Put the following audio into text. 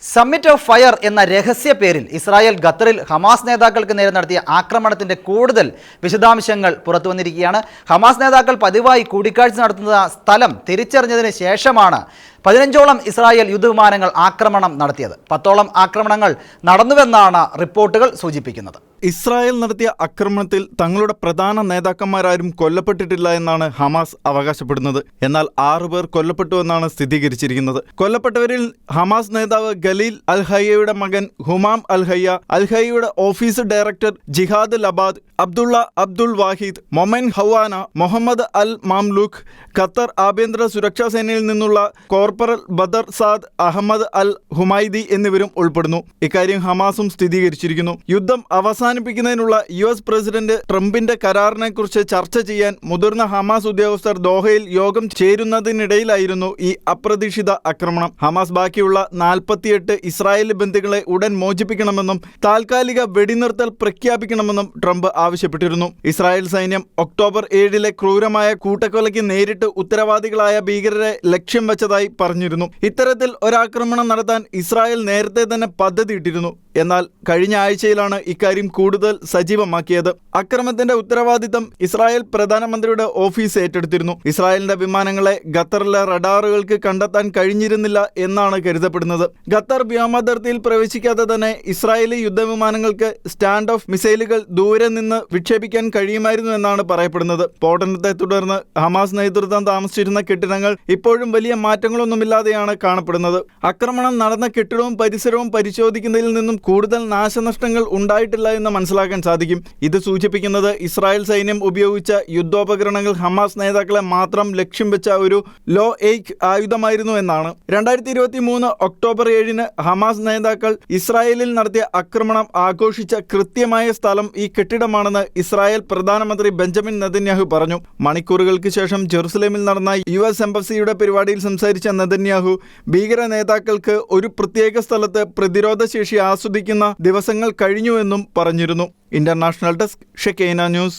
Summit of fire എന്ന രഹസ്യ പേരിൽ ഇസ്രായേൽ ഖത്തറിൽ ഹമാസ് നേതാക്കൾക്ക് നേരെ നടത്തിയ ആക്രമണത്തിന്റെ കൂടുതൽ വിശദാംശങ്ങൾ പുറത്തുവന്നിരിക്കുകയാണ്. ഹമാസ് നേതാക്കൾ പതിവായി കൂടിക്കാഴ്ച നടത്തുന്ന സ്ഥലം തിരിച്ചറിഞ്ഞതിന് ശേഷമാണ് 15ഓളം ഇസ്രായേൽ യുദ്ധവിമാനങ്ങൾ ആക്രമണം നടത്തിയത്. 10ഓളം ആക്രമണങ്ങൾ നടന്നുവെന്നാണ് റിപ്പോർട്ടുകൾ സൂചിപ്പിക്കുന്നത്. ഇസ്രായേൽ നടത്തിയ ആക്രമണത്തിൽ തങ്ങളുടെ പ്രധാന നേതാക്കന്മാരാരും കൊല്ലപ്പെട്ടിട്ടില്ല എന്നാണ് ഹമാസ് അവകാശപ്പെടുന്നത്. എന്നാൽ 6 പേർ കൊല്ലപ്പെട്ടുവെന്നാണ് സ്ഥിരീകരിച്ചിരിക്കുന്നത്. കൊല്ലപ്പെട്ടവരിൽ ഹമാസ് നേതാവ് ഖലീൽ അൽ ഹയ്യയുടെ മകൻ ഹുമാം അൽ ഹയ്യ, അൽ ഹയ്യയുടെ ഓഫീസ് ഡയറക്ടർ ജിഹാദ് ലബാദ്, അബ്ദുള്ള അബ്ദുൾ വാഹിദ്, മൊമൻ ഹവാന, മുഹമ്മദ് അൽ മാംലൂഖ്, ഖത്തർ ആഭ്യന്തര സുരക്ഷാ സേനയിൽ നിന്നുള്ള കോർപ്പറൽ ബദർ സാദ് അഹമ്മദ് അൽ ഹുമൈദി എന്നിവരും ഉൾപ്പെടുന്നു. ഇക്കാര്യം ഹമാസും സ്ഥിരീകരിച്ചിരിക്കുന്നു. യുദ്ധം അവസാനിപ്പിക്കുന്നതിനുള്ള US പ്രസിഡന്റ് ട്രംപിന്റെ കരാറിനെക്കുറിച്ച് ചർച്ച ചെയ്യാൻ മുതിർന്ന ഹമാസ് ഉദ്യോഗസ്ഥർ ദോഹയിൽ യോഗം ചേരുന്നതിനിടയിലായിരുന്നു ഈ അപ്രതീക്ഷിത ആക്രമണം. ഹമാസ് ബാക്കിയുള്ള 48 ഇസ്രായേലി ബന്ദികളെ ഉടൻ മോചിപ്പിക്കണമെന്നും താൽക്കാലിക വെടിനിർത്തൽ പ്രഖ്യാപിക്കണമെന്നും ട്രംപ് ആവശ്യപ്പെട്ടിരുന്നു. ഇസ്രായേൽ സൈന്യം ഒക്ടോബർ 7 ക്രൂരമായ കൂട്ടക്കൊലയ്ക്ക് നേരിട്ട് ഉത്തരവാദികളായ ഭീകരരെ ലക്ഷ്യം വെച്ചതായി പറഞ്ഞിരുന്നു. ഇത്തരത്തിൽ ഒരാക്രമണം നടത്താൻ ഇസ്രായേൽ നേരത്തെ തന്നെ പദ്ധതിയിട്ടിരുന്നു. എന്നാൽ കഴിഞ്ഞ ആഴ്ചയിലാണ് ഇക്കാര്യം കൂടുതൽ സജീവമാക്കിയത്. അക്രമത്തിന്റെ ഉത്തരവാദിത്തം ഇസ്രായേൽ പ്രധാനമന്ത്രിയുടെ ഓഫീസ് ഏറ്റെടുത്തിരുന്നു. ഇസ്രായേലിന്റെ വിമാനങ്ങളെ ഖത്തറിലെ റഡാറുകൾക്ക് കണ്ടെത്താൻ കഴിഞ്ഞിരുന്നില്ല എന്നാണ് കരുതപ്പെടുന്നത്. ഖത്തർ വ്യോമാതിർത്തിയിൽ പ്രവേശിക്കാതെ തന്നെ ഇസ്രായേലി യുദ്ധവിമാനങ്ങൾക്ക് സ്റ്റാൻഡ് ഓഫ് മിസൈലുകൾ ദൂരെ നിന്ന് വിക്ഷേപിക്കാൻ കഴിയുമായിരുന്നു എന്നാണ് പറയപ്പെടുന്നത്. സ്ഫോടനത്തെ തുടർന്ന് ഹമാസ് നേതൃത്വം താമസിച്ചിരുന്ന കെട്ടിടങ്ങൾ ഇപ്പോഴും വലിയ മാറ്റങ്ങളൊന്നുമില്ലാതെയാണ് കാണപ്പെടുന്നത്. ആക്രമണം നടന്ന കെട്ടിടവും പരിസരവും പരിശോധിക്കുന്നതിൽ നിന്നും കൂടുതൽ നാശനഷ്ടങ്ങൾ ഉണ്ടായിട്ടില്ല എന്ന് മനസ്സിലാക്കാൻ സാധിക്കും. ഇത് സൂചിപ്പിക്കുന്നത് ഇസ്രായേൽ സൈന്യം ഉപയോഗിച്ച യുദ്ധോപകരണങ്ങൾ ഹമാസ് നേതാക്കളെ മാത്രം ലക്ഷ്യം വെച്ച ഒരു ലോ എയ്ക്ക് ആയുധമായിരുന്നു എന്നാണ്. 2023 ഒക്ടോബർ 7 ഹമാസ് നേതാക്കൾ ഇസ്രായേലിൽ നടത്തിയ ആക്രമണം ആഘോഷിച്ച കൃത്യമായ സ്ഥലം ഈ കെട്ടിടമാണെന്ന് ഇസ്രായേൽ പ്രധാനമന്ത്രി ബെഞ്ചമിൻ നെതന്യാഹു പറഞ്ഞു. മണിക്കൂറുകൾക്ക് ശേഷം ജെറുസലേമിൽ നടന്ന US എംബസിയുടെ പരിപാടിയിൽ സംസാരിച്ച നെതന്യാഹു ഭീകര നേതാക്കൾക്ക് ഒരു പ്രത്യേക സ്ഥലത്ത് പ്രതിരോധ ശേഷി ആസ്വദിക്കുന്ന ദിവസങ്ങൾ കഴിഞ്ഞുവെന്നും പറഞ്ഞിരുന്നു. International desk, Shekkena news.